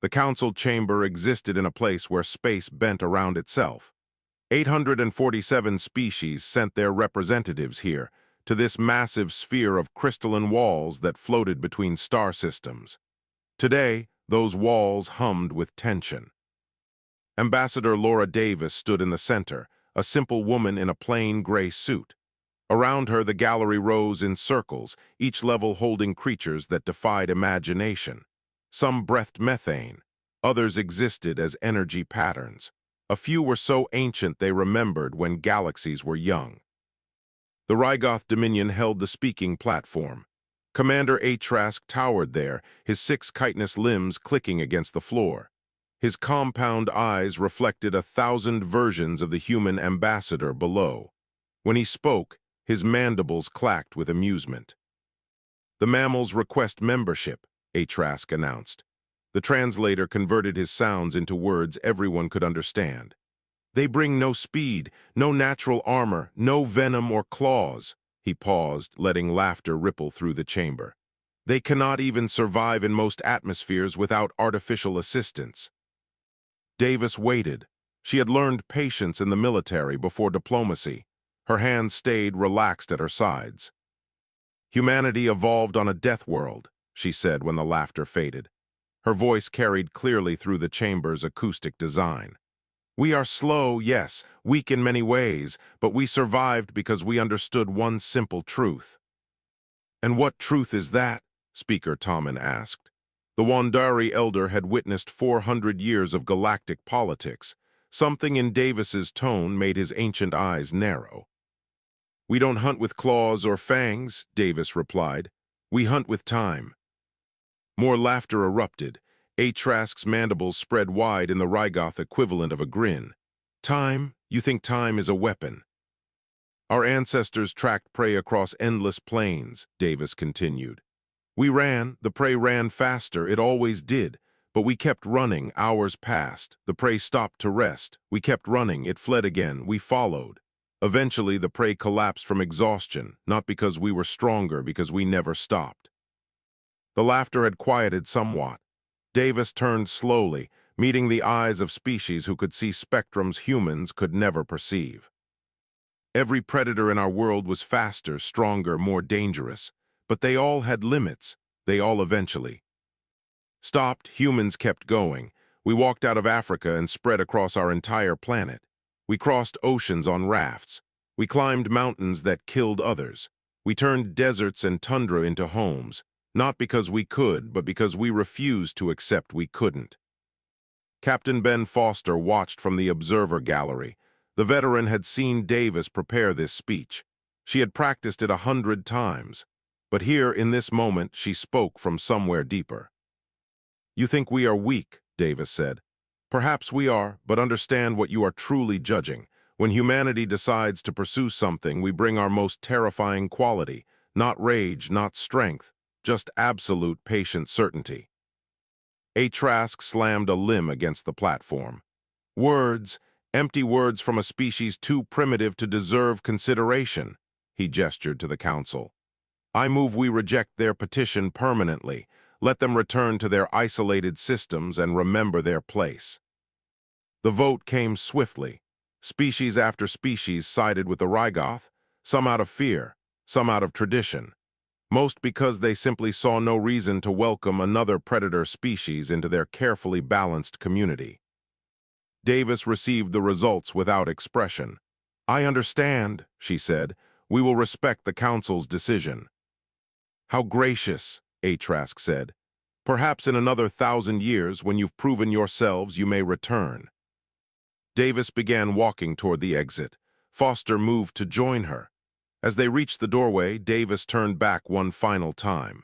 The council chamber existed in a place where space bent around itself. 847 species sent their representatives here, to this massive sphere of crystalline walls that floated between star systems. Today, those walls hummed with tension. Ambassador Laura Davis stood in the center, a simple woman in a plain gray suit. Around her, the gallery rose in circles, each level holding creatures that defied imagination. Some breathed methane, others existed as energy patterns. A few were so ancient they remembered when galaxies were young. The Rygoth Dominion held the speaking platform. Commander Atrask towered there, his 6 chitinous limbs clicking against the floor. His compound eyes reflected 1,000 versions of the human ambassador below. When he spoke, his mandibles clacked with amusement. "The mammals request membership," Atrask announced. The translator converted his sounds into words everyone could understand. "They bring no speed, no natural armor, no venom or claws." He paused, letting laughter ripple through the chamber. "They cannot even survive in most atmospheres without artificial assistance." Davis waited. She had learned patience in the military before diplomacy. Her hands stayed relaxed at her sides. "Humanity evolved on a death world," she said when the laughter faded. Her voice carried clearly through the chamber's acoustic design. "We are slow, yes, weak in many ways, but we survived because we understood one simple truth." "And what truth is that?" Speaker Tommen asked. The Wandari elder had witnessed 400 years of galactic politics. Something in Davis's tone made his ancient eyes narrow. "We don't hunt with claws or fangs," Davis replied. "We hunt with time." More laughter erupted. Atrask's mandibles spread wide in the Rygoth equivalent of a grin. "Time? You think time is a weapon?" "Our ancestors tracked prey across endless plains," Davis continued. "We ran, the prey ran faster, it always did. But we kept running, hours passed. The prey stopped to rest. We kept running, it fled again, we followed. Eventually, the prey collapsed from exhaustion, not because we were stronger, because we never stopped." The laughter had quieted somewhat. Davis turned slowly, meeting the eyes of species who could see spectrums humans could never perceive. "Every predator in our world was faster, stronger, more dangerous. But they all had limits. They all eventually stopped. Humans kept going. We walked out of Africa and spread across our entire planet. We crossed oceans on rafts. We climbed mountains that killed others. We turned deserts and tundra into homes, not because we could, but because we refused to accept we couldn't." Captain Ben Foster watched from the observer gallery. The veteran had seen Davis prepare this speech. She had practiced it 100 times. But here, in this moment, she spoke from somewhere deeper. "You think we are weak," Davis said. "Perhaps we are, but understand what you are truly judging. When humanity decides to pursue something, we bring our most terrifying quality, not rage, not strength, just absolute patient certainty." Atrask slammed a limb against the platform. "Words, empty words from a species too primitive to deserve consideration," he gestured to the council. "I move we reject their petition permanently. Let them return to their isolated systems and remember their place." The vote came swiftly. Species after species sided with the Rygoth, some out of fear, some out of tradition. Most because they simply saw no reason to welcome another predator species into their carefully balanced community. Davis received the results without expression. "I understand," she said. "We will respect the council's decision." "How gracious," Atrask said. "Perhaps in another 1,000 years, when you've proven yourselves, you may return." Davis began walking toward the exit. Foster moved to join her. As they reached the doorway, Davis turned back one final time.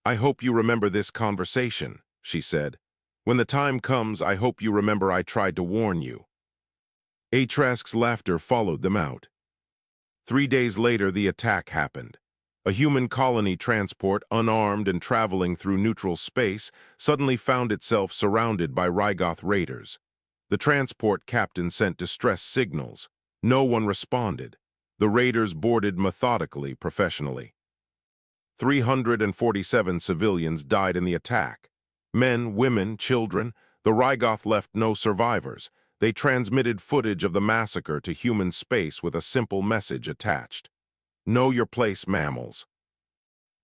"I hope you remember this conversation," she said. "When the time comes, I hope you remember I tried to warn you." Atrask's laughter followed them out. 3 days later, the attack happened. A human colony transport, unarmed and traveling through neutral space, suddenly found itself surrounded by Rygoth raiders. The transport captain sent distress signals. No one responded. The raiders boarded methodically, professionally. 347 civilians died in the attack. Men, women, children, the Rygoth left no survivors. They transmitted footage of the massacre to human space with a simple message attached. Know your place, mammals.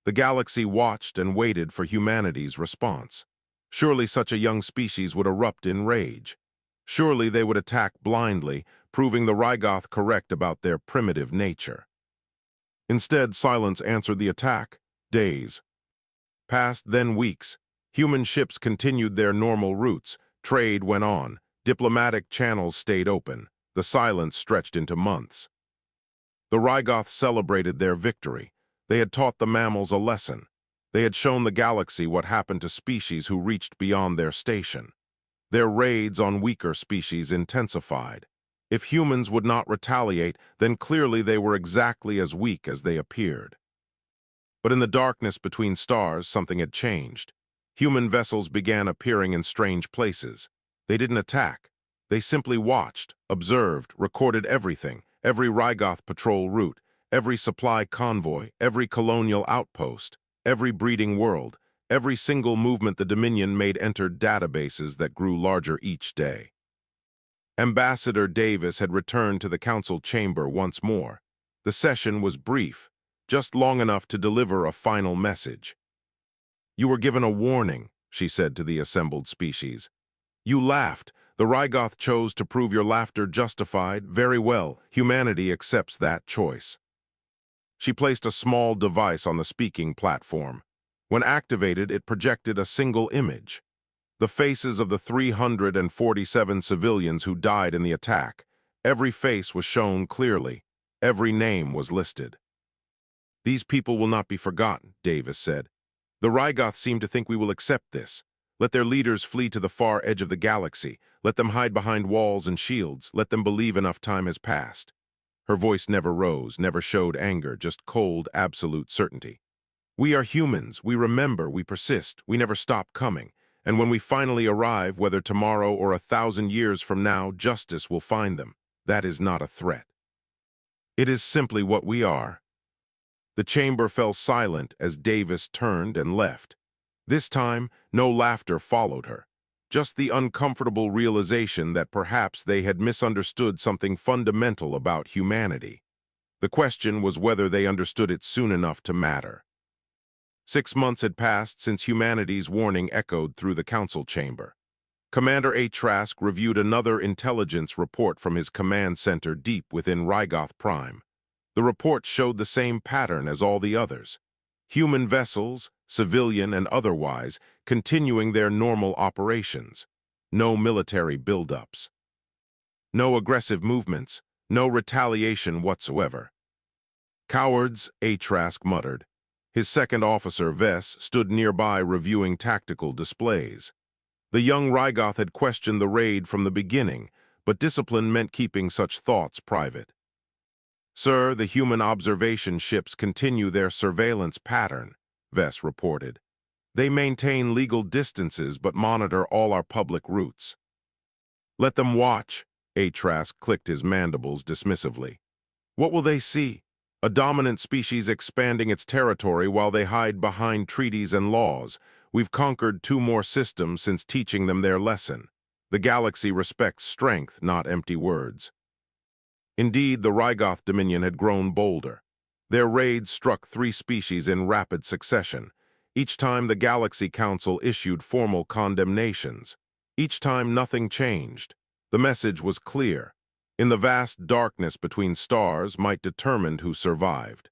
The galaxy watched and waited for humanity's response. Surely such a young species would erupt in rage. Surely they would attack blindly, proving the Rygoth correct about their primitive nature. Instead, silence answered the attack. Days passed, then weeks. Human ships continued their normal routes. Trade went on. Diplomatic channels stayed open. The silence stretched into months. The Rygoth celebrated their victory. They had taught the mammals a lesson. They had shown the galaxy what happened to species who reached beyond their station. Their raids on weaker species intensified. If humans would not retaliate, then clearly they were exactly as weak as they appeared. But in the darkness between stars, something had changed. Human vessels began appearing in strange places. They didn't attack. They simply watched, observed, recorded everything, every Rygoth patrol route, every supply convoy, every colonial outpost, every breeding world, every single movement the Dominion made entered databases that grew larger each day. Ambassador Davis had returned to the council chamber once more. The session was brief, just long enough to deliver a final message. "You were given a warning," she said to the assembled species. "You laughed. The Rygoth chose to prove your laughter justified. Very well, humanity accepts that choice." She placed a small device on the speaking platform. When activated, it projected a single image. The faces of the 347 civilians who died in the attack. Every face was shown clearly. Every name was listed. "These people will not be forgotten," Davis said. "The Rygoth seem to think we will accept this. Let their leaders flee to the far edge of the galaxy. Let them hide behind walls and shields. Let them believe enough time has passed." Her voice never rose, never showed anger, just cold, absolute certainty. "We are humans. We remember, we persist, we never stop coming. And when we finally arrive, whether tomorrow or 1,000 years from now, justice will find them. That is not a threat. It is simply what we are." The chamber fell silent as Davis turned and left. This time, no laughter followed her. Just the uncomfortable realization that perhaps they had misunderstood something fundamental about humanity. The question was whether they understood it soon enough to matter. 6 months had passed since humanity's warning echoed through the council chamber. Commander Trask reviewed another intelligence report from his command center deep within Rygoth Prime. The report showed the same pattern as all the others. Human vessels, civilian and otherwise, continuing their normal operations. No military buildups. No aggressive movements. No retaliation whatsoever. "Cowards," Trask muttered. His second officer, Vess, stood nearby reviewing tactical displays. The young Rygoth had questioned the raid from the beginning, but discipline meant keeping such thoughts private. "Sir, the human observation ships continue their surveillance pattern," Vess reported. "They maintain legal distances but monitor all our public routes." "Let them watch," Trask clicked his mandibles dismissively. "What will they see? A dominant species expanding its territory while they hide behind treaties and laws. We've conquered 2 more systems since teaching them their lesson. The galaxy respects strength, not empty words." Indeed, the Rygoth Dominion had grown bolder. Their raids struck 3 species in rapid succession. Each time the Galaxy Council issued formal condemnations. Each time nothing changed. The message was clear. In the vast darkness between stars might determine who survived.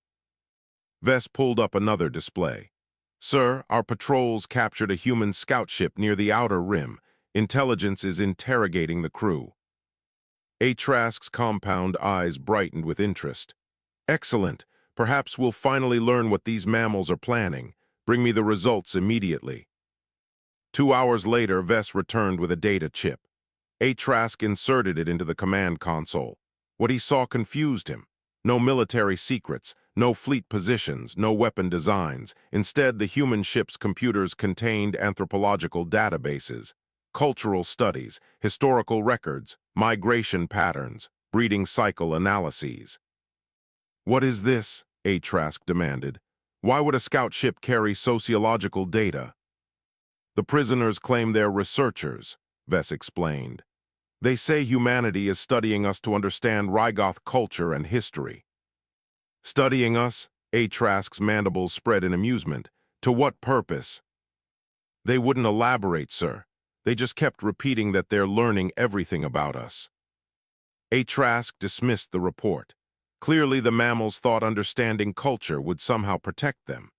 Vess pulled up another display. "Sir, our patrols captured a human scout ship near the outer rim. Intelligence is interrogating the crew." Trask's compound eyes brightened with interest. "Excellent. Perhaps we'll finally learn what these mammals are planning. Bring me the results immediately." 2 hours later, Vess returned with a data chip. Trask inserted it into the command console. What he saw confused him. No military secrets, no fleet positions, no weapon designs. Instead, the human ship's computers contained anthropological databases, cultural studies, historical records, migration patterns, breeding cycle analyses. "What is this?" Trask demanded. "Why would a scout ship carry sociological data?" The prisoners claim they're researchers, Vess explained. They say humanity is studying us to understand Rygoth culture and history. Studying us? Trask's mandibles spread in amusement. To what purpose? They wouldn't elaborate, sir. They just kept repeating that they're learning everything about us. Trask dismissed the report. Clearly the mammals thought understanding culture would somehow protect them,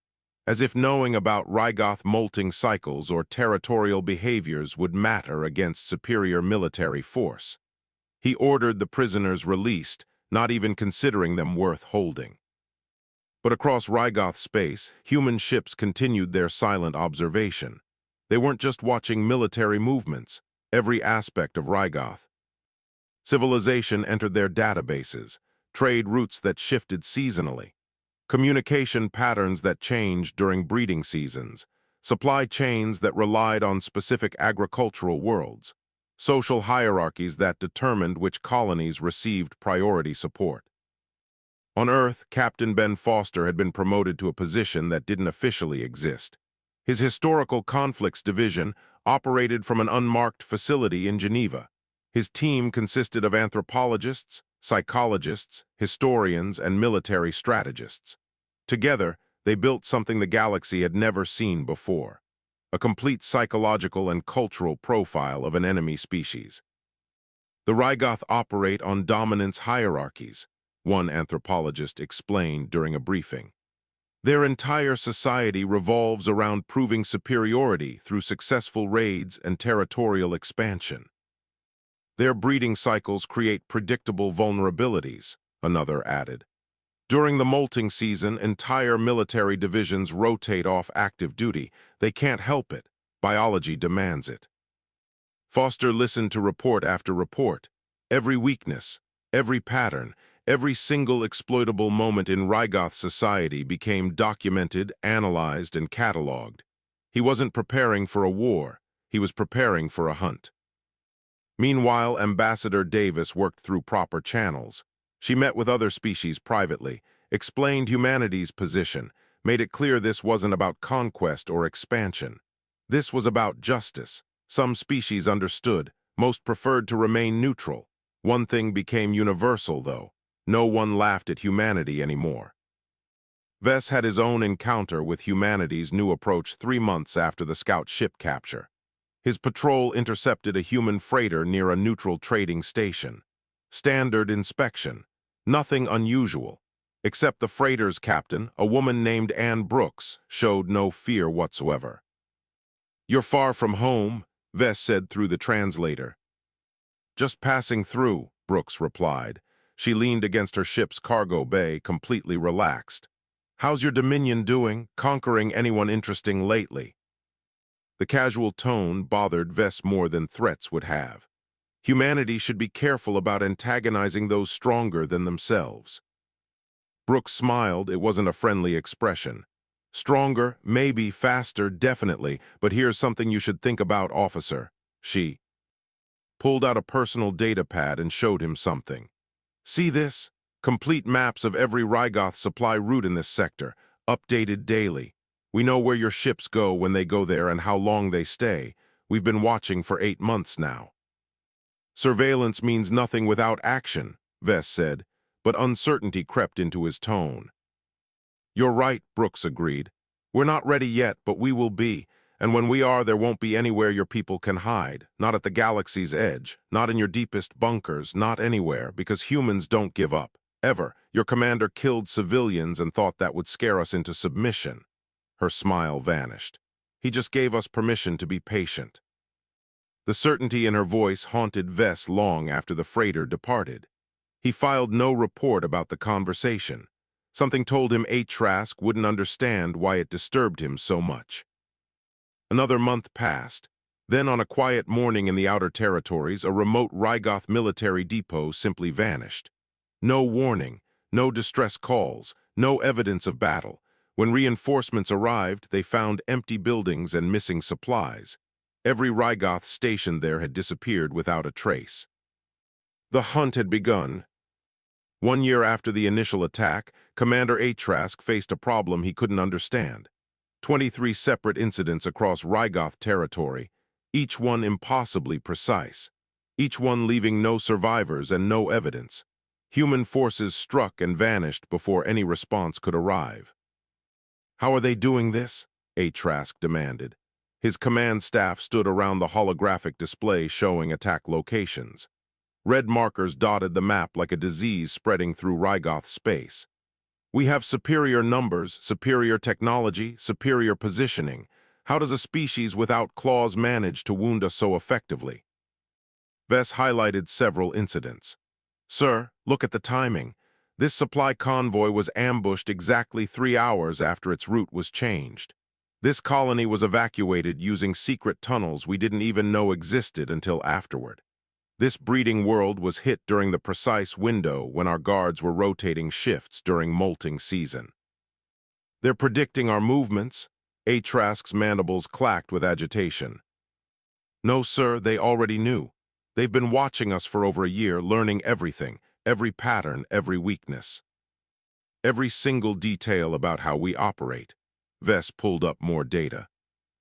as if knowing about Rygoth molting cycles or territorial behaviors would matter against superior military force. He ordered the prisoners released, not even considering them worth holding. But across Rygoth space, human ships continued their silent observation. They weren't just watching military movements, every aspect of Rygoth. Civilization entered their databases, trade routes that shifted seasonally, communication patterns that changed during breeding seasons, supply chains that relied on specific agricultural worlds, social hierarchies that determined which colonies received priority support. On Earth, Captain Ben Foster had been promoted to a position that didn't officially exist. His Historical Conflicts Division operated from an unmarked facility in Geneva. His team consisted of anthropologists, psychologists, historians, and military strategists. Together, they built something the galaxy had never seen before, a complete psychological and cultural profile of an enemy species. The Rygoth operate on dominance hierarchies, one anthropologist explained during a briefing. Their entire society revolves around proving superiority through successful raids and territorial expansion. Their breeding cycles create predictable vulnerabilities, another added. During the molting season, entire military divisions rotate off active duty. They can't help it. Biology demands it. Foster listened to report after report. Every weakness, every pattern, every single exploitable moment in Rygoth society became documented, analyzed, and cataloged. He wasn't preparing for a war. He was preparing for a hunt. Meanwhile, Ambassador Davis worked through proper channels. She met with other species privately, explained humanity's position, made it clear this wasn't about conquest or expansion. This was about justice. Some species understood, most preferred to remain neutral. One thing became universal, though. No one laughed at humanity anymore. Vess had his own encounter with humanity's new approach 3 months after the scout ship capture. His patrol intercepted a human freighter near a neutral trading station. Standard inspection. Nothing unusual. Except the freighter's captain, a woman named Anne Brooks, showed no fear whatsoever. "You're far from home," Vess said through the translator. "Just passing through," Brooks replied. She leaned against her ship's cargo bay, completely relaxed. "How's your Dominion doing, conquering anyone interesting lately?" The casual tone bothered Vess more than threats would have. Humanity should be careful about antagonizing those stronger than themselves. Brooks smiled. It wasn't a friendly expression. "Stronger, maybe, faster, definitely, but here's something you should think about, officer." She pulled out a personal data pad and showed him something. "See this? Complete maps of every Rygoth supply route in this sector, updated daily. We know where your ships go when they go there and how long they stay. We've been watching for 8 months now." "Surveillance means nothing without action," Vess said, but uncertainty crept into his tone. "You're right," Brooks agreed. "We're not ready yet, but we will be. And when we are, there won't be anywhere your people can hide. Not at the galaxy's edge, not in your deepest bunkers, not anywhere, because humans don't give up. Ever. Your commander killed civilians and thought that would scare us into submission." Her smile vanished. "He just gave us permission to be patient." The certainty in her voice haunted Vess long after the freighter departed. He filed no report about the conversation. Something told him Trask wouldn't understand why it disturbed him so much. Another month passed. Then on a quiet morning in the Outer Territories, a remote Rygoth military depot simply vanished. No warning, no distress calls, no evidence of battle. When reinforcements arrived, they found empty buildings and missing supplies. Every Rygoth stationed there had disappeared without a trace. The hunt had begun. 1 year after the initial attack, Commander Trask faced a problem he couldn't understand. 23 separate incidents across Rygoth territory, each one impossibly precise, each one leaving no survivors and no evidence. Human forces struck and vanished before any response could arrive. "How are they doing this?" Trask demanded. His command staff stood around the holographic display showing attack locations. Red markers dotted the map like a disease spreading through Rygoth space. "We have superior numbers, superior technology, superior positioning. How does a species without claws manage to wound us so effectively?" Vess highlighted several incidents. "Sir, look at the timing. This supply convoy was ambushed exactly 3 hours after its route was changed. This colony was evacuated using secret tunnels we didn't even know existed until afterward. This breeding world was hit during the precise window when our guards were rotating shifts during molting season. They're predicting our movements." Trask's mandibles clacked with agitation. "No, sir, they already knew. They've been watching us for over a year, learning everything, every pattern, every weakness. Every single detail about how we operate." Vess pulled up more data.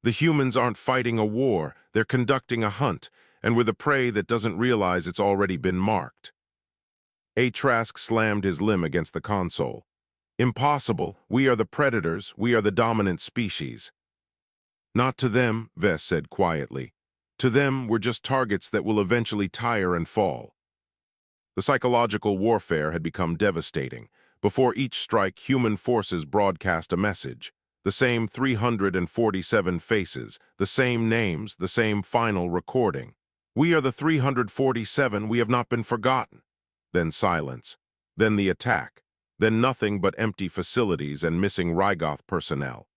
"The humans aren't fighting a war, they're conducting a hunt, and we're the prey that doesn't realize it's already been marked." Trask slammed his limb against the console. "Impossible. We are the predators, we are the dominant species." "Not to them," Vess said quietly. "To them, we're just targets that will eventually tire and fall." The psychological warfare had become devastating. Before each strike, human forces broadcast a message. The same 347 faces, the same names, the same final recording. "We are the 347, we have not been forgotten." Then silence. Then the attack. Then nothing but empty facilities and missing Rygoth personnel.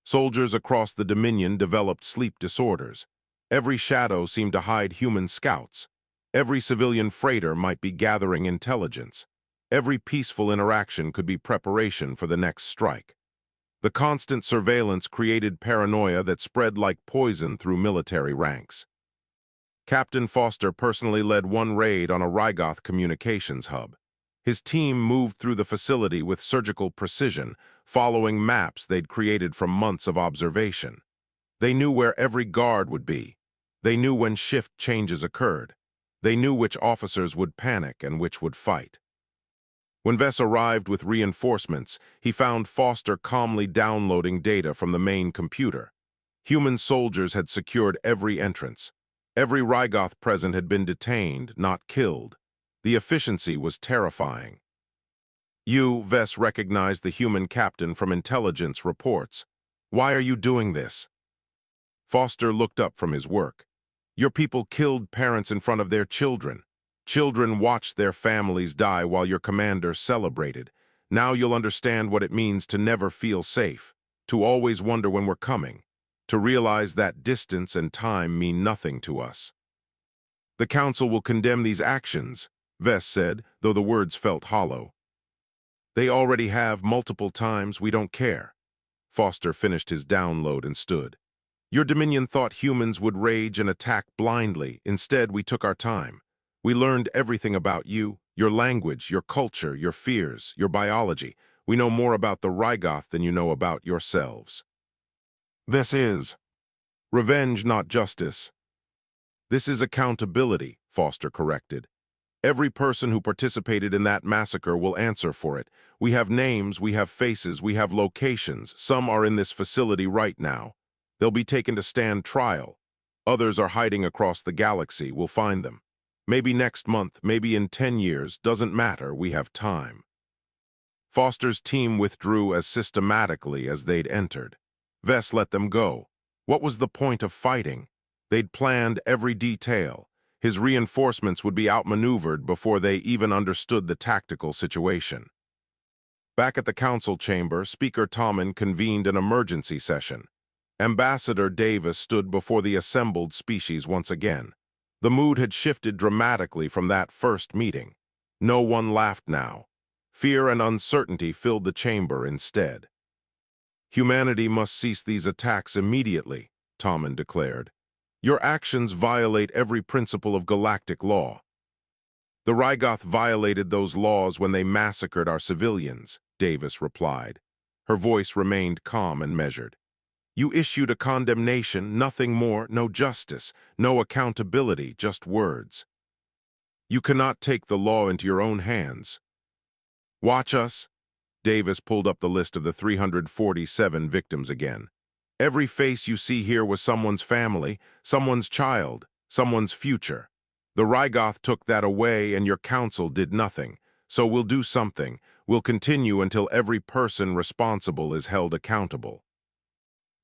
Soldiers across the Dominion developed sleep disorders. Every shadow seemed to hide human scouts. Every civilian freighter might be gathering intelligence. Every peaceful interaction could be preparation for the next strike. The constant surveillance created paranoia that spread like poison through military ranks. Captain Foster personally led one raid on a Rygoth communications hub. His team moved through the facility with surgical precision, following maps they'd created from months of observation. They knew where every guard would be. They knew when shift changes occurred. They knew which officers would panic and which would fight. When Vess arrived with reinforcements, he found Foster calmly downloading data from the main computer. Human soldiers had secured every entrance. Every Rygoth present had been detained, not killed. The efficiency was terrifying. Vess recognized the human captain from intelligence reports. "Why are you doing this?" Foster looked up from his work. "Your people killed parents in front of their children. Children watched their families die while your commander celebrated. Now you'll understand what it means to never feel safe, to always wonder when we're coming, to realize that distance and time mean nothing to us." "The Council will condemn these actions," Vess said, though the words felt hollow. "They already have multiple times. We don't care." Foster finished his download and stood. "Your Dominion thought humans would rage and attack blindly. Instead, we took our time. We learned everything about you, your language, your culture, your fears, your biology. We know more about the Rygoth than you know about yourselves." "This is revenge, not justice." "This is accountability," Foster corrected. "Every person who participated in that massacre will answer for it. We have names, we have faces, we have locations. Some are in this facility right now. They'll be taken to stand trial. Others are hiding across the galaxy. We'll find them. Maybe next month, maybe in 10 years, doesn't matter, we have time." Foster's team withdrew as systematically as they'd entered. Vess let them go. What was the point of fighting? They'd planned every detail. His reinforcements would be outmaneuvered before they even understood the tactical situation. Back at the council chamber, Speaker Tommen convened an emergency session. Ambassador Davis stood before the assembled species once again. The mood had shifted dramatically from that first meeting. No one laughed now. Fear and uncertainty filled the chamber instead. "Humanity must cease these attacks immediately," Tommen declared. "Your actions violate every principle of galactic law." "The Rygoth violated those laws when they massacred our civilians," Davis replied. Her voice remained calm and measured. You issued a condemnation, nothing more, no justice, no accountability, just words. You cannot take the law into your own hands. Watch us. Davis pulled up the list of the 347 victims again. Every face you see here was someone's family, someone's child, someone's future. The Rygoth took that away and your council did nothing. So we'll do something. We'll continue until every person responsible is held accountable.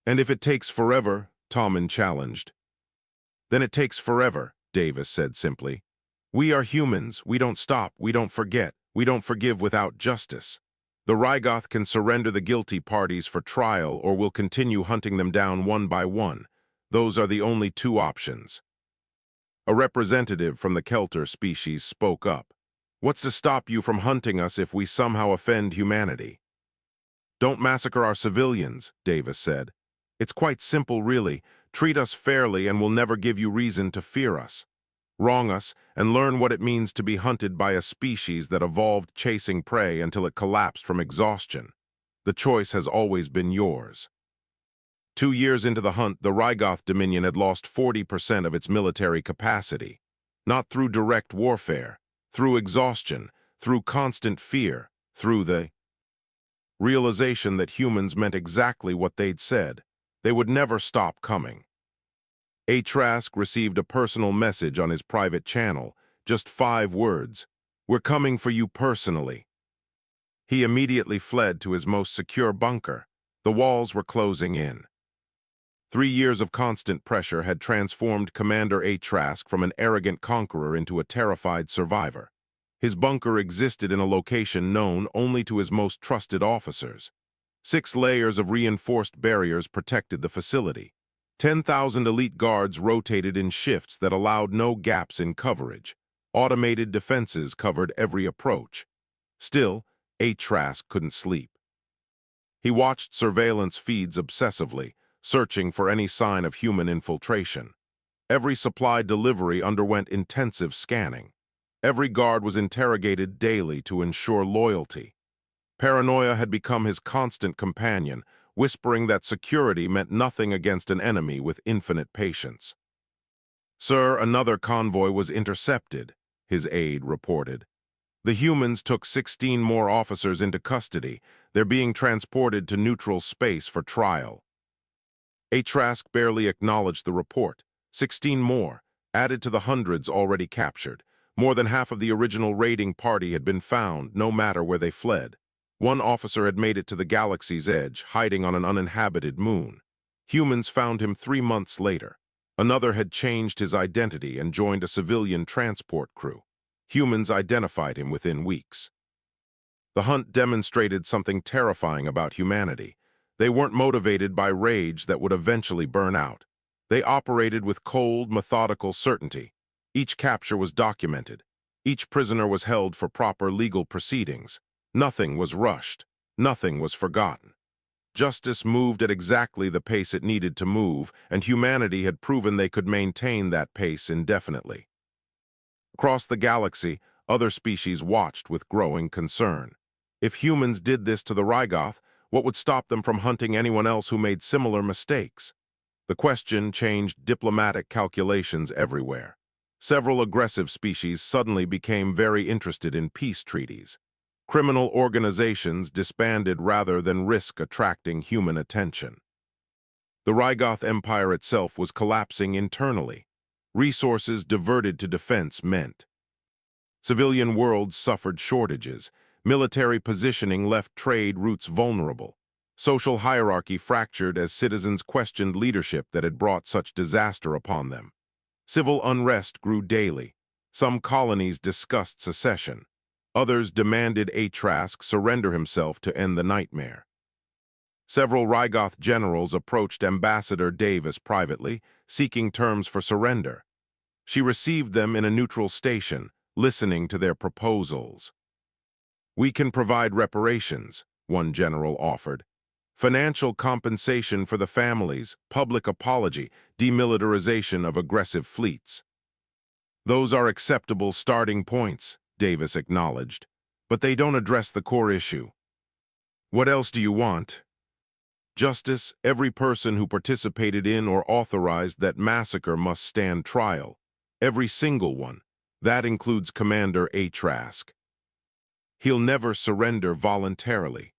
And if it takes forever, Tommen challenged. Then it takes forever, Davis said simply. We are humans. We don't stop. We don't forget. We don't forgive without justice. The Rygoth can surrender the guilty parties for trial or will continue hunting them down one by one. Those are the only two options. A representative from the Kelter species spoke up. What's to stop you from hunting us if we somehow offend humanity? Don't massacre our civilians, Davis said. It's quite simple, really. Treat us fairly and we'll never give you reason to fear us. Wrong us and learn what it means to be hunted by a species that evolved chasing prey until it collapsed from exhaustion. The choice has always been yours. 2 years into the hunt, the Rygoth Dominion had lost 40% of its military capacity. Not through direct warfare, through exhaustion, through constant fear, through the realization that humans meant exactly what they'd said. They would never stop coming. Trask received a personal message on his private channel, just 5 words. We're coming for you personally. He immediately fled to his most secure bunker. The walls were closing in. 3 years of constant pressure had transformed Commander Trask from an arrogant conqueror into a terrified survivor. His bunker existed in a location known only to his most trusted officers. 6 layers of reinforced barriers protected the facility. 10,000 elite guards rotated in shifts that allowed no gaps in coverage. Automated defenses covered every approach. Still, Trask couldn't sleep. He watched surveillance feeds obsessively, searching for any sign of human infiltration. Every supply delivery underwent intensive scanning. Every guard was interrogated daily to ensure loyalty. Paranoia had become his constant companion, whispering that security meant nothing against an enemy with infinite patience. Sir, another convoy was intercepted, his aide reported. The humans took 16 more officers into custody. They're being transported to neutral space for trial. Trask barely acknowledged the report. 16 more, added to the hundreds already captured. More than half of the original raiding party had been found, no matter where they fled. One officer had made it to the galaxy's edge, hiding on an uninhabited moon. Humans found him 3 months later. Another had changed his identity and joined a civilian transport crew. Humans identified him within weeks. The hunt demonstrated something terrifying about humanity. They weren't motivated by rage that would eventually burn out. They operated with cold, methodical certainty. Each capture was documented. Each prisoner was held for proper legal proceedings. Nothing was rushed. Nothing was forgotten. Justice moved at exactly the pace it needed to move, and humanity had proven they could maintain that pace indefinitely. Across the galaxy, other species watched with growing concern. If humans did this to the Rygoth, what would stop them from hunting anyone else who made similar mistakes? The question changed diplomatic calculations everywhere. Several aggressive species suddenly became very interested in peace treaties. Criminal organizations disbanded rather than risk attracting human attention. The Rygoth Empire itself was collapsing internally. Resources diverted to defense meant. Civilian worlds suffered shortages. Military positioning left trade routes vulnerable. Social hierarchy fractured as citizens questioned leadership that had brought such disaster upon them. Civil unrest grew daily. Some colonies discussed secession. Others demanded Trask surrender himself to end the nightmare. Several Rygoth generals approached Ambassador Davis privately, seeking terms for surrender. She received them in a neutral station, listening to their proposals. We can provide reparations, one general offered. Financial compensation for the families, public apology, demilitarization of aggressive fleets. Those are acceptable starting points, Davis acknowledged, but they don't address the core issue. What else do you want? Justice, every person who participated in or authorized that massacre must stand trial. Every single one. That includes Commander Trask. He'll never surrender voluntarily.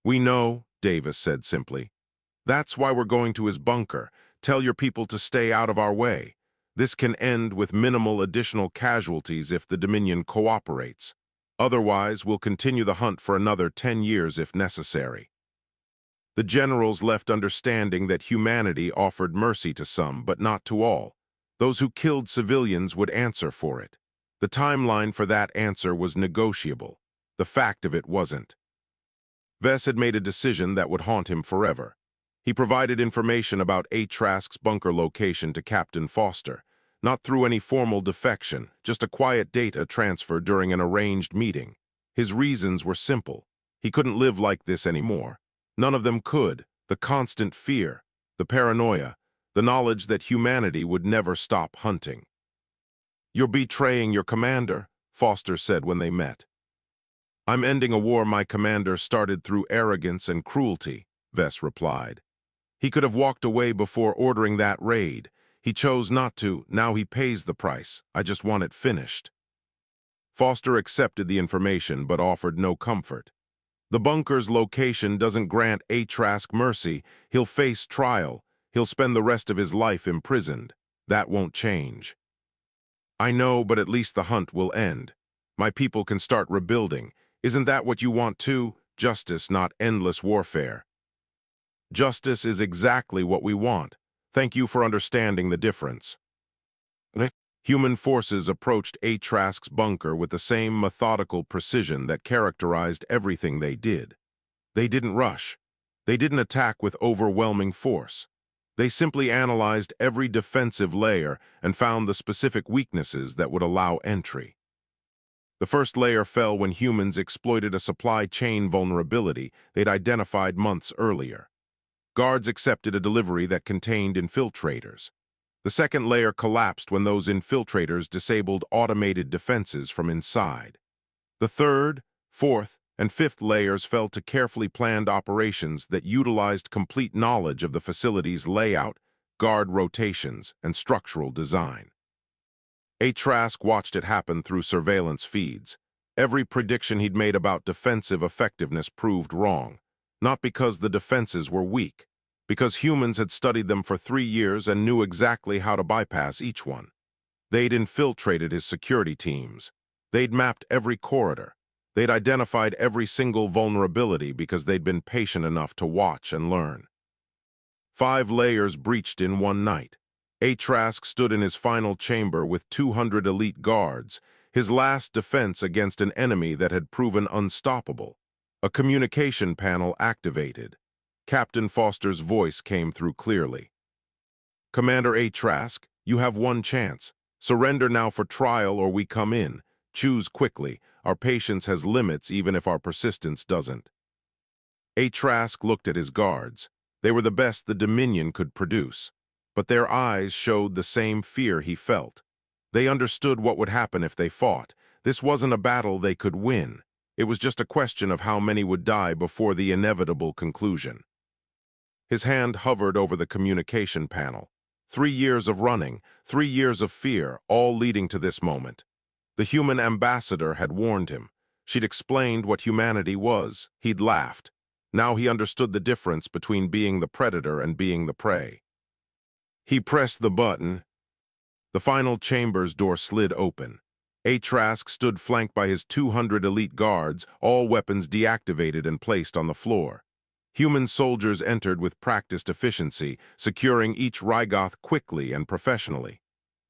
We know, Davis said simply. That's why we're going to his bunker. Tell your people to stay out of our way. This can end with minimal additional casualties if the Dominion cooperates. Otherwise, we'll continue the hunt for another 10 years if necessary. The generals left understanding that humanity offered mercy to some, but not to all. Those who killed civilians would answer for it. The timeline for that answer was negotiable. The fact of it wasn't. Vess had made a decision that would haunt him forever. He provided information about Trask's bunker location to Captain Foster, not through any formal defection, just a quiet data transfer during an arranged meeting. His reasons were simple. He couldn't live like this anymore. None of them could. The constant fear, the paranoia, the knowledge that humanity would never stop hunting. You're betraying your commander, Foster said when they met. I'm ending a war my commander started through arrogance and cruelty, Vess replied. He could have walked away before ordering that raid. He chose not to. Now he pays the price. I just want it finished. Foster accepted the information but offered no comfort. The bunker's location doesn't grant Trask mercy. He'll face trial. He'll spend the rest of his life imprisoned. That won't change. I know, but at least the hunt will end. My people can start rebuilding. Isn't that what you want too? Justice, not endless warfare. Justice is exactly what we want. Thank you for understanding the difference. Human forces approached Trask's bunker with the same methodical precision that characterized everything they did. They didn't rush. They didn't attack with overwhelming force. They simply analyzed every defensive layer and found the specific weaknesses that would allow entry. The first layer fell when humans exploited a supply chain vulnerability they'd identified months earlier. Guards accepted a delivery that contained infiltrators. The second layer collapsed when those infiltrators disabled automated defenses from inside. The third, fourth, and fifth layers fell to carefully planned operations that utilized complete knowledge of the facility's layout, guard rotations, and structural design. Trask watched it happen through surveillance feeds. Every prediction he'd made about defensive effectiveness proved wrong, not because the defenses were weak, because humans had studied them for 3 years and knew exactly how to bypass each one. They'd infiltrated his security teams. They'd mapped every corridor. They'd identified every single vulnerability because they'd been patient enough to watch and learn. 5 layers breached in one night. Trask stood in his final chamber with 200 elite guards, his last defense against an enemy that had proven unstoppable. A communication panel activated. Captain Foster's voice came through clearly. Commander Trask, you have one chance. Surrender now for trial or we come in. Choose quickly. Our patience has limits even if our persistence doesn't. Trask looked at his guards. They were the best the Dominion could produce. But their eyes showed the same fear he felt. They understood what would happen if they fought. This wasn't a battle they could win. It was just a question of how many would die before the inevitable conclusion. His hand hovered over the communication panel. 3 years of running, 3 years of fear, all leading to this moment. The human ambassador had warned him. She'd explained what humanity was. He'd laughed. Now he understood the difference between being the predator and being the prey. He pressed the button. The final chamber's door slid open. Trask stood flanked by his 200 elite guards, all weapons deactivated and placed on the floor. Human soldiers entered with practiced efficiency, securing each Rygoth quickly and professionally.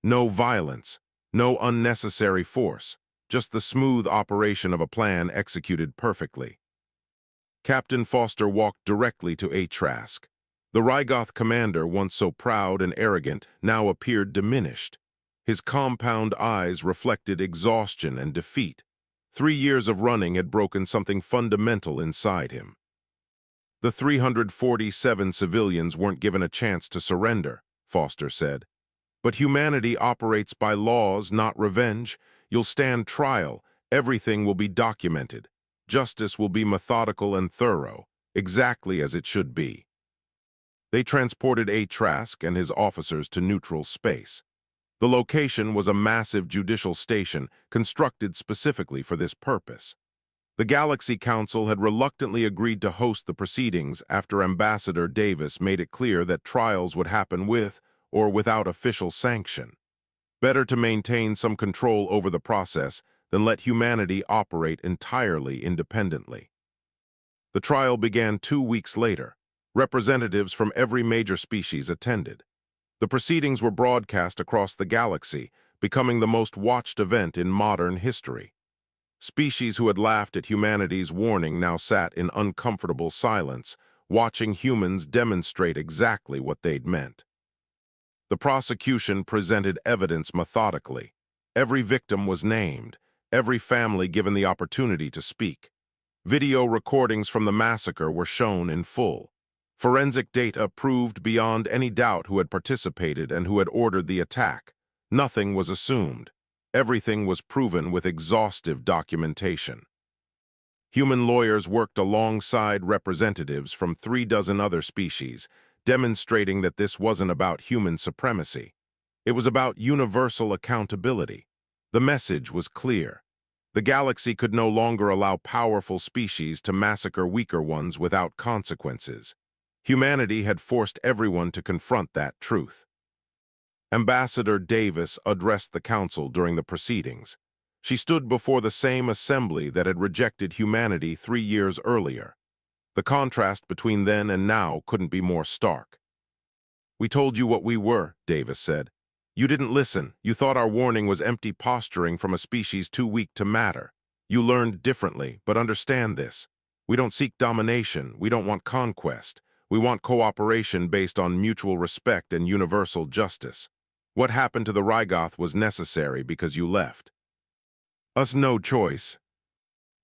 No violence, no unnecessary force, just the smooth operation of a plan executed perfectly. Captain Foster walked directly to Trask. The Rygoth commander, once so proud and arrogant, now appeared diminished. His compound eyes reflected exhaustion and defeat. 3 years of running had broken something fundamental inside him. The 347 civilians weren't given a chance to surrender, Foster said. But humanity operates by laws, not revenge. You'll stand trial. Everything will be documented. Justice will be methodical and thorough, exactly as it should be. They transported A. Trask and his officers to neutral space. The location was a massive judicial station constructed specifically for this purpose. The Galaxy Council had reluctantly agreed to host the proceedings after Ambassador Davis made it clear that trials would happen with or without official sanction. Better to maintain some control over the process than let humanity operate entirely independently. The trial began 2 weeks later. Representatives from every major species attended. The proceedings were broadcast across the galaxy, becoming the most watched event in modern history. Species who had laughed at humanity's warning now sat in uncomfortable silence, watching humans demonstrate exactly what they'd meant. The prosecution presented evidence methodically. Every victim was named, every family given the opportunity to speak. Video recordings from the massacre were shown in full. Forensic data proved beyond any doubt who had participated and who had ordered the attack. Nothing was assumed. Everything was proven with exhaustive documentation. Human lawyers worked alongside representatives from 36 other species, demonstrating that this wasn't about human supremacy. It was about universal accountability. The message was clear. The galaxy could no longer allow powerful species to massacre weaker ones without consequences. Humanity had forced everyone to confront that truth. Ambassador Davis addressed the council during the proceedings. She stood before the same assembly that had rejected humanity 3 years earlier. The contrast between then and now couldn't be more stark. "We told you what we were," Davis said. "You didn't listen. You thought our warning was empty posturing from a species too weak to matter. You learned differently, but understand this. We don't seek domination. We don't want conquest. We want cooperation based on mutual respect and universal justice. What happened to the Rygoth was necessary because you left. Us no choice."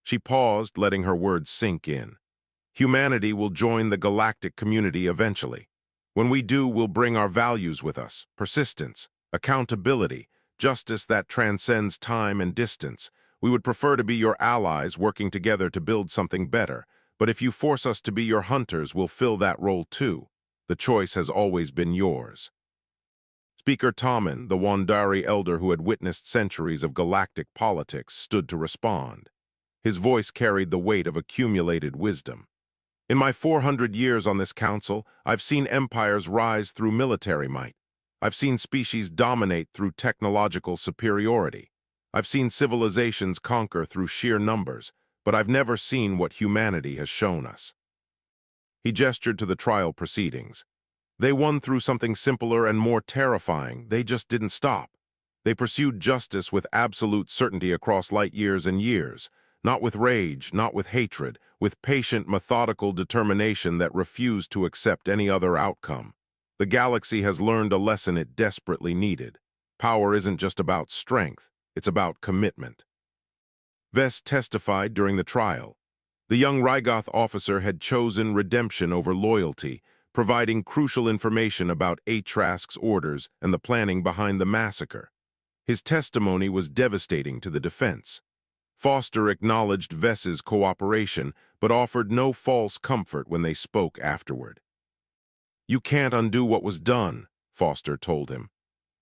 She paused, letting her words sink in. "Humanity will join the galactic community eventually. When we do, we'll bring our values with us: persistence, accountability, justice that transcends time and distance. We would prefer to be your allies working together to build something better. But if you force us to be your hunters, we'll fill that role too. The choice has always been yours." Speaker Tommen, the Wandari elder who had witnessed centuries of galactic politics, stood to respond. His voice carried the weight of accumulated wisdom. "In my 400 years on this council, I've seen empires rise through military might. I've seen species dominate through technological superiority. I've seen civilizations conquer through sheer numbers, but I've never seen what humanity has shown us." He gestured to the trial proceedings. "They won through something simpler and more terrifying. They just didn't stop. They pursued justice with absolute certainty across light years and years, not with rage, not with hatred, with patient, methodical determination that refused to accept any other outcome. The galaxy has learned a lesson it desperately needed. Power isn't just about strength, it's about commitment." Vess testified during the trial. The young Rygoth officer had chosen redemption over loyalty, providing crucial information about A. Trask's orders and the planning behind the massacre. His testimony was devastating to the defense. Foster acknowledged Vess's cooperation, but offered no false comfort when they spoke afterward. "You can't undo what was done," Foster told him.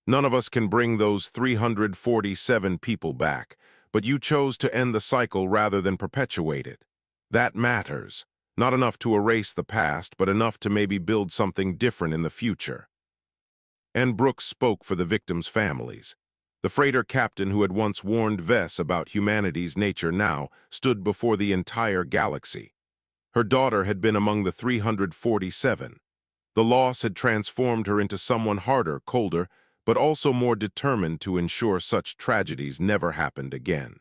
"None of us can bring those 347 people back, but you chose to end the cycle rather than perpetuate it. That matters. Not enough to erase the past, but enough to maybe build something different in the future." And Brooks spoke for the victims' families. The freighter captain who had once warned Vess about humanity's nature now stood before the entire galaxy. Her daughter had been among the 347. The loss had transformed her into someone harder, colder, but also more determined to ensure such tragedies never happened again.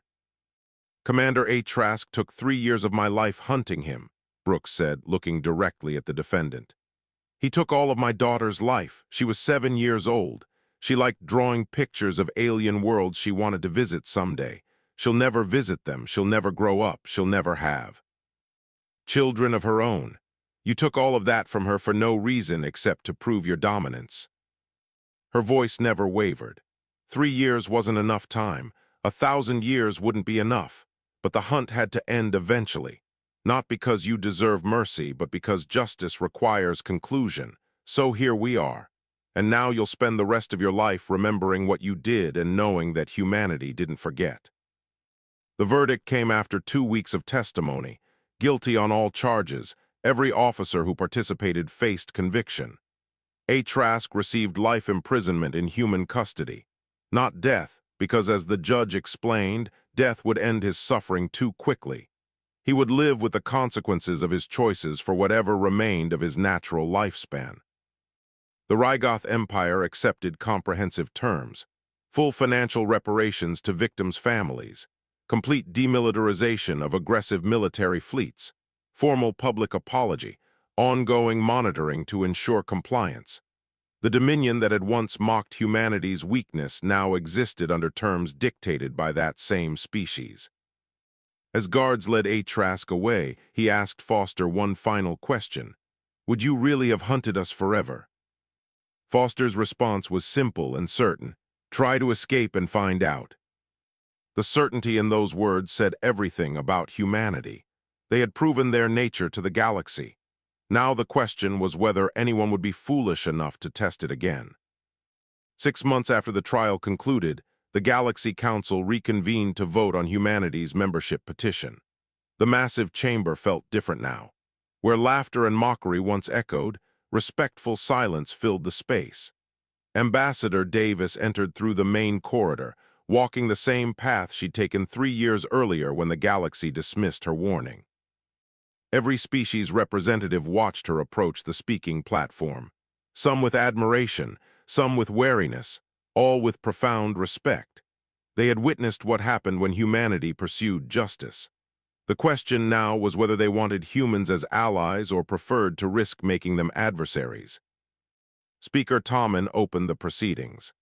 "Commander A. Trask took 3 years of my life hunting him," Brooks said, looking directly at the defendant. "He took all of my daughter's life. She was 7 years old. She liked drawing pictures of alien worlds she wanted to visit someday. She'll never visit them. She'll never grow up. She'll never have children of her own. You took all of that from her for no reason except to prove your dominance." Her voice never wavered. 3 years wasn't enough time. 1,000 years wouldn't be enough. But the hunt had to end eventually, not because you deserve mercy, but because justice requires conclusion. So here we are. And now you'll spend the rest of your life remembering what you did and knowing that humanity didn't forget. The verdict came after 2 weeks of testimony. Guilty on all charges. Every officer who participated faced conviction. Trask received life imprisonment in human custody. Not death, because as the judge explained, death would end his suffering too quickly. He would live with the consequences of his choices for whatever remained of his natural lifespan. The Rygoth Empire accepted comprehensive terms: full financial reparations to victims' families, complete demilitarization of aggressive military fleets, formal public apology, ongoing monitoring to ensure compliance. The dominion that had once mocked humanity's weakness now existed under terms dictated by that same species. As guards led Trask away, he asked Foster one final question: "Would you really have hunted us forever?" Foster's response was simple and certain: "Try to escape and find out." The certainty in those words said everything about humanity. They had proven their nature to the galaxy. Now the question was whether anyone would be foolish enough to test it again. 6 months after the trial concluded, the Galaxy Council reconvened to vote on humanity's membership petition. The massive chamber felt different now. Where laughter and mockery once echoed, respectful silence filled the space. Ambassador Davis entered through the main corridor, walking the same path she'd taken 3 years earlier when the galaxy dismissed her warning. Every species representative watched her approach the speaking platform, some with admiration, some with wariness, all with profound respect. They had witnessed what happened when humanity pursued justice. The question now was whether they wanted humans as allies or preferred to risk making them adversaries. Speaker Tommen opened the proceedings.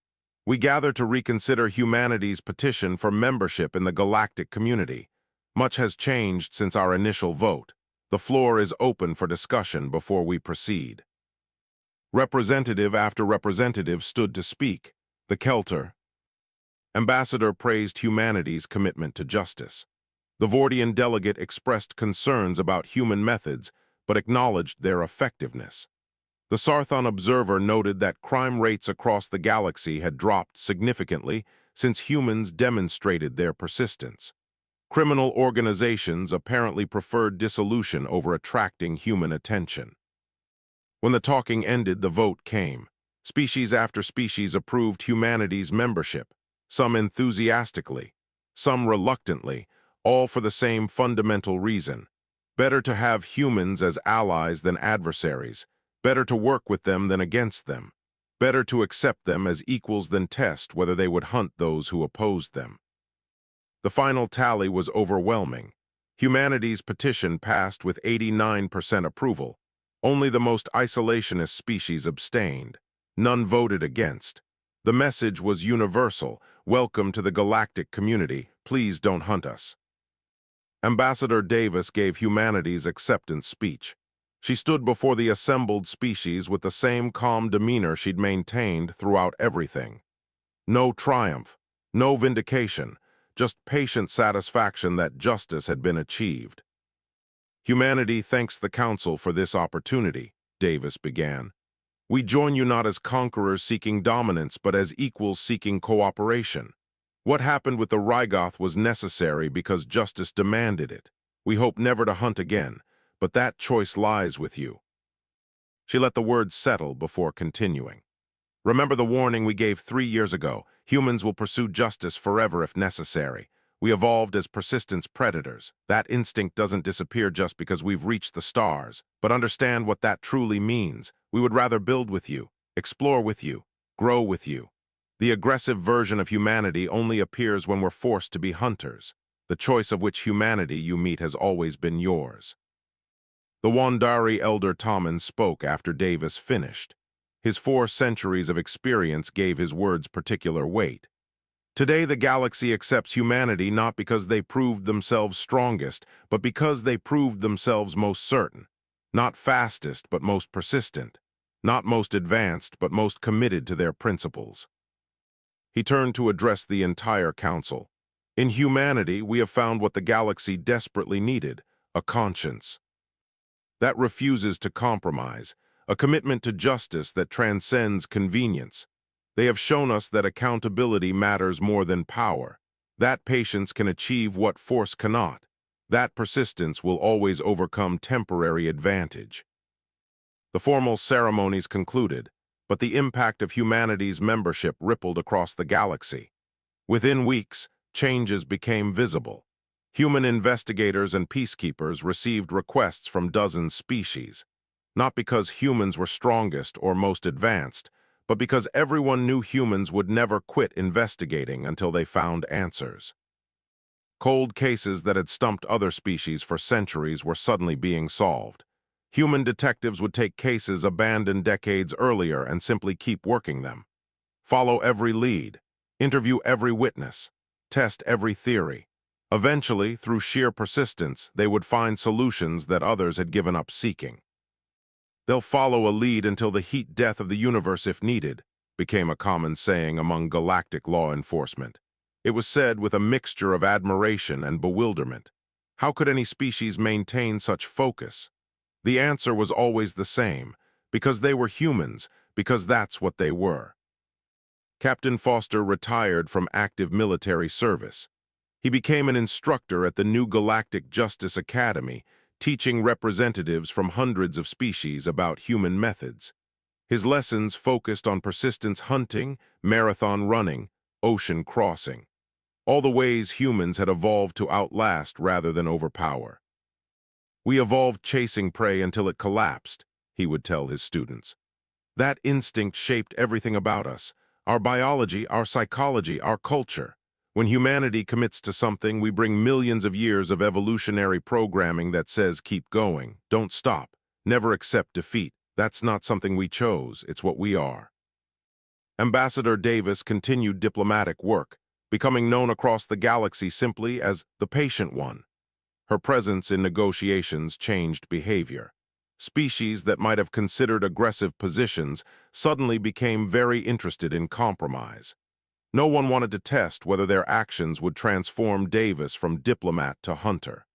"We gather to reconsider humanity's petition for membership in the galactic community. Much has changed since our initial vote. The floor is open for discussion before we proceed." Representative after representative stood to speak. The Kelter ambassador praised humanity's commitment to justice. The Vordian delegate expressed concerns about human methods, but acknowledged their effectiveness. The Sarthon observer noted that crime rates across the galaxy had dropped significantly since humans demonstrated their persistence. Criminal organizations apparently preferred dissolution over attracting human attention. When the talking ended, the vote came. Species after species approved humanity's membership, some enthusiastically, some reluctantly, all for the same fundamental reason: better to have humans as allies than adversaries, better to work with them than against them, better to accept them as equals than test whether they would hunt those who opposed them. The final tally was overwhelming. Humanity's petition passed with 89% approval. Only the most isolationist species abstained. None voted against. The message was universal: welcome to the galactic community, please don't hunt us. Ambassador Davis gave humanity's acceptance speech. She stood before the assembled species with the same calm demeanor she'd maintained throughout everything. No triumph, no vindication, just patient satisfaction that justice had been achieved. "Humanity thanks the Council for this opportunity," Davis began. "We join you not as conquerors seeking dominance, but as equals seeking cooperation. What happened with the Rygoth was necessary because justice demanded it. We hope never to hunt again, but that choice lies with you." She let the words settle before continuing. "Remember the warning we gave 3 years ago: humans will pursue justice forever if necessary. We evolved as persistence predators. That instinct doesn't disappear just because we've reached the stars. But understand what that truly means. We would rather build with you, explore with you, grow with you. The aggressive version of humanity only appears when we're forced to be hunters. The choice of which humanity you meet has always been yours." The Wandari elder Tommen spoke after Davis finished. His 4 centuries of experience gave his words particular weight. Today the galaxy accepts humanity not because they proved themselves strongest, but because they proved themselves most certain. Not fastest, but most persistent. Not most advanced, but most committed to their principles. He turned to address the entire council. In humanity, we have found what the galaxy desperately needed, a conscience that refuses to compromise, a commitment to justice that transcends convenience. They have shown us that accountability matters more than power. That patience can achieve what force cannot. That persistence will always overcome temporary advantage. The formal ceremonies concluded, but the impact of humanity's membership rippled across the galaxy. Within weeks, changes became visible. Human investigators and peacekeepers received requests from dozens species, not because humans were strongest or most advanced, but because everyone knew humans would never quit investigating until they found answers. Cold cases that had stumped other species for centuries were suddenly being solved. Human detectives would take cases abandoned decades earlier and simply keep working them. Follow every lead, interview every witness, test every theory. Eventually, through sheer persistence, they would find solutions that others had given up seeking. "They'll follow a lead until the heat death of the universe if needed," became a common saying among galactic law enforcement. It was said with a mixture of admiration and bewilderment. How could any species maintain such focus? The answer was always the same: because they were humans, because that's what they were. Captain Foster retired from active military service. He became an instructor at the new Galactic Justice Academy, teaching representatives from hundreds of species about human methods. His lessons focused on persistence hunting, marathon running, ocean crossing, all the ways humans had evolved to outlast rather than overpower. "We evolved chasing prey until it collapsed," he would tell his students. "That instinct shaped everything about us, our biology, our psychology, our culture. When humanity commits to something, we bring millions of years of evolutionary programming that says keep going, don't stop, never accept defeat. That's not something we chose, it's what we are." Ambassador Davis continued diplomatic work, becoming known across the galaxy simply as the patient one. Her presence in negotiations changed behavior. Species that might have considered aggressive positions suddenly became very interested in compromise. No one wanted to test whether their actions would transform Davis from diplomat to hunter.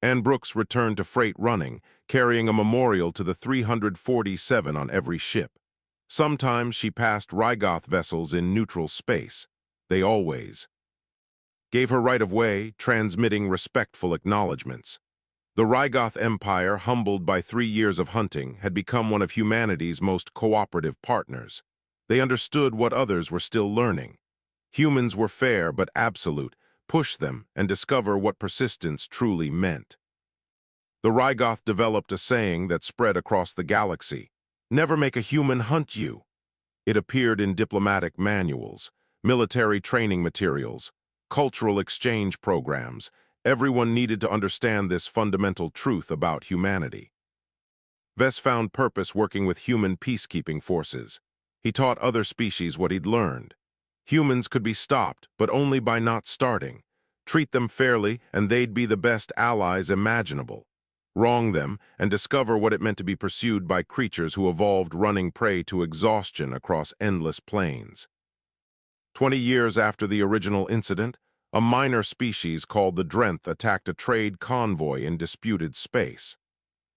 Anne Brooks returned to freight running, carrying a memorial to the 347 on every ship. Sometimes she passed Rygoth vessels in neutral space. They always gave her right of way, transmitting respectful acknowledgments. The Rygoth Empire, humbled by 3 years of hunting, had become one of humanity's most cooperative partners. They understood what others were still learning. Humans were fair but absolute. Push them and discover what persistence truly meant. The Rygoth developed a saying that spread across the galaxy: "Never make a human hunt you." It appeared in diplomatic manuals, military training materials, cultural exchange programs. Everyone needed to understand this fundamental truth about humanity. Vess found purpose working with human peacekeeping forces. He taught other species what he'd learned. Humans could be stopped, but only by not starting. Treat them fairly, and they'd be the best allies imaginable. Wrong them, and discover what it meant to be pursued by creatures who evolved running prey to exhaustion across endless plains. 20 years after the original incident, a minor species called the Drenth attacked a trade convoy in disputed space.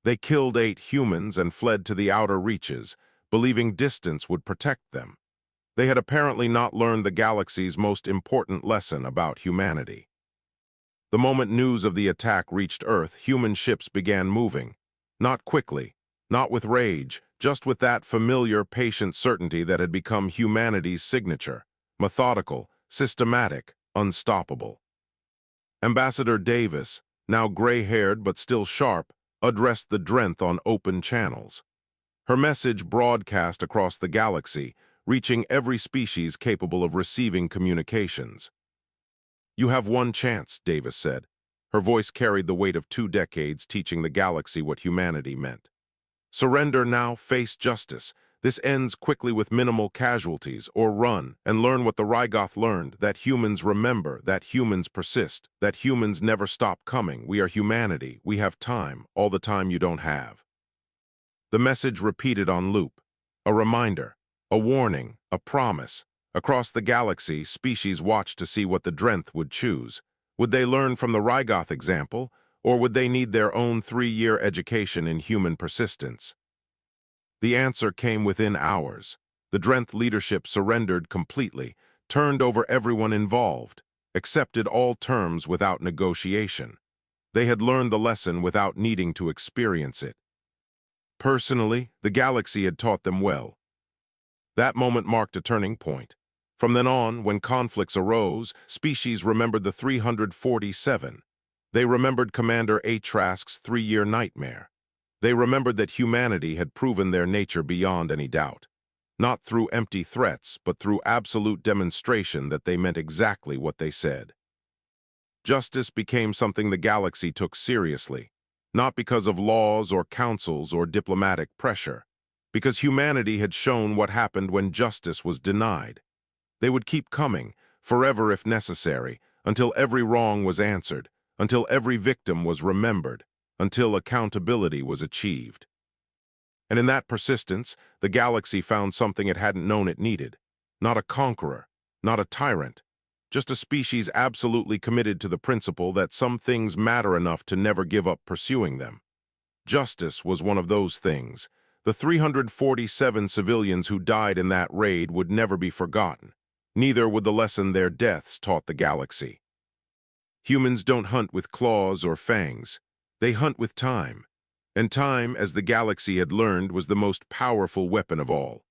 They killed 8 humans and fled to the outer reaches, believing distance would protect them. They had apparently not learned the galaxy's most important lesson about humanity. The moment news of the attack reached Earth, human ships began moving. Not quickly, not with rage, just with that familiar, patient certainty that had become humanity's signature: methodical, systematic, unstoppable. Ambassador Davis, now gray-haired but still sharp, addressed the Drenth on open channels. Her message broadcast across the galaxy, reaching every species capable of receiving communications. "You have one chance," Davis said. Her voice carried the weight of 2 decades teaching the galaxy what humanity meant. "Surrender now, face justice. This ends quickly with minimal casualties, or run and learn what the Rygoth learned: that humans remember, that humans persist, that humans never stop coming. We are humanity. We have time, all the time you don't have." The message repeated on loop. A reminder, a warning, a promise, Across the galaxy, species watched to see what the Drenth would choose. Would they learn from the Rygoth example, or would they need their own 3-year education in human persistence? The answer came within hours. The Drenth leadership surrendered completely, turned over everyone involved, accepted all terms without negotiation. They had learned the lesson without needing to experience it. Personally, the galaxy had taught them well. That moment marked a turning point. From then on, when conflicts arose, species remembered the 347. They remembered Commander Atrask's 3-year nightmare. They remembered that humanity had proven their nature beyond any doubt. Not through empty threats, but through absolute demonstration that they meant exactly what they said. Justice became something the galaxy took seriously, not because of laws or councils or diplomatic pressure, because humanity had shown what happened when justice was denied. They would keep coming, forever if necessary, until every wrong was answered, until every victim was remembered, until accountability was achieved. And in that persistence, the galaxy found something it hadn't known it needed. Not a conqueror, not a tyrant, just a species absolutely committed to the principle that some things matter enough to never give up pursuing them. Justice was one of those things. The 347 civilians who died in that raid would never be forgotten. Neither would the lesson their deaths taught the galaxy. Humans don't hunt with claws or fangs. They hunt with time. And time, as the galaxy had learned, was the most powerful weapon of all.